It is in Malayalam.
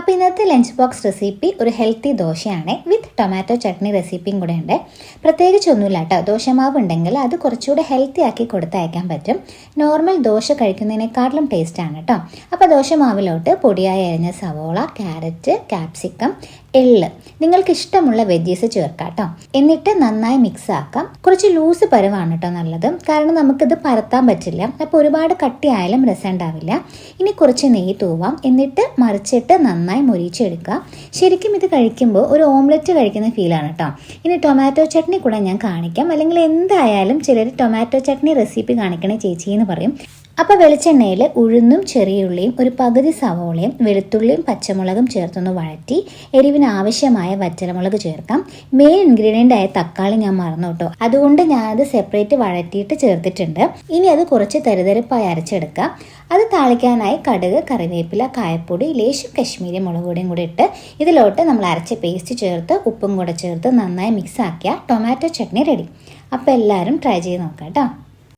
അപ്പോൾ ഇന്നത്തെ ലഞ്ച് ബോക്സ് റെസിപ്പി ഒരു ഹെൽത്തി ദോശയാണ് വിത്ത് ടൊമാറ്റോ ചട്നി റെസിപ്പിയും കൂടെ ഉണ്ട്. പ്രത്യേകിച്ചൊന്നുമില്ല കേട്ടോ. ദോശമാവ് ഉണ്ടെങ്കിൽ അത് കുറച്ചുകൂടെ ഹെൽത്തി ആക്കി കൊടുത്തയക്കാൻ പറ്റും. നോർമൽ ദോശ കഴിക്കുന്നതിനേക്കാട്ടിലും ടേസ്റ്റാണ് കേട്ടോ. അപ്പോൾ ദോശമാവിലോട്ട് പൊടിയായി അരിഞ്ഞ സവോള, ക്യാരറ്റ്, ക്യാപ്സിക്കം, എള്ള്, നിങ്ങൾക്ക് ഇഷ്ടമുള്ള വെജീസ് ചേർക്കാം കേട്ടോ. എന്നിട്ട് നന്നായി മിക്സ് ആക്കാം. കുറച്ച് ലൂസ് പരുവാണ് കേട്ടോ നല്ലത്, കാരണം നമുക്കിത് പരത്താൻ പറ്റില്ല. അപ്പോൾ ഒരുപാട് കട്ടിയായാലും രസം ഉണ്ടാവില്ല. ഇനി കുറച്ച് നെയ്യ് തൂവാം, എന്നിട്ട് മറിച്ചിട്ട് നന്നായി മൊരിച്ചെടുക്കുക. ശരിക്കും ഇത് കഴിക്കുമ്പോൾ ഒരു ഓംലെറ്റ് കഴിക്കുന്ന ഫീലാണ് കേട്ടോ. ഇനി ടൊമാറ്റോ ചട്നി കൂടെ ഞാൻ കാണിക്കാം. അല്ലെങ്കിൽ എന്തായാലും ചിലർ ടൊമാറ്റോ ചട്നി റെസിപ്പി കാണിക്കണേ ചേച്ചി എന്ന് പറയും. അപ്പോൾ വെളിച്ചെണ്ണയിൽ ഉഴുന്നും ചെറിയുള്ളിയും ഒരു പകുതി സവോളയും വെളുത്തുള്ളിയും പച്ചമുളകും ചേർത്തൊന്ന് വഴറ്റി എരിവിന് ആവശ്യമായ വറ്റൽമുളക് ചേർക്കാം. മെയിൻ ഇൻഗ്രീഡിയൻ്റ് ആയ തക്കാളി ഞാൻ മറന്നു കേട്ടോ, അതുകൊണ്ട് ഞാനത് സെപ്പറേറ്റ് വഴറ്റിയിട്ട് ചേർത്തിട്ടുണ്ട്. ഇനി അത് കുറച്ച് തരിതരിപ്പായി അരച്ചെടുക്കാം. അത് താളിക്കാനായി കടുക്, കറിവേപ്പില, കായപ്പൊടി, ലേശം കശ്മീരി മുളക് പൊടിയും കൂടി ഇട്ട് ഇതിലോട്ട് നമ്മൾ അരച്ച പേസ്റ്റ് ചേർത്ത് ഉപ്പും കൂടെ ചേർത്ത് നന്നായി മിക്സ് ആക്കിയാൽ ടൊമാറ്റോ ചട്നി റെഡി. അപ്പോൾ എല്ലാവരും ട്രൈ ചെയ്ത് നോക്കാം കേട്ടോ.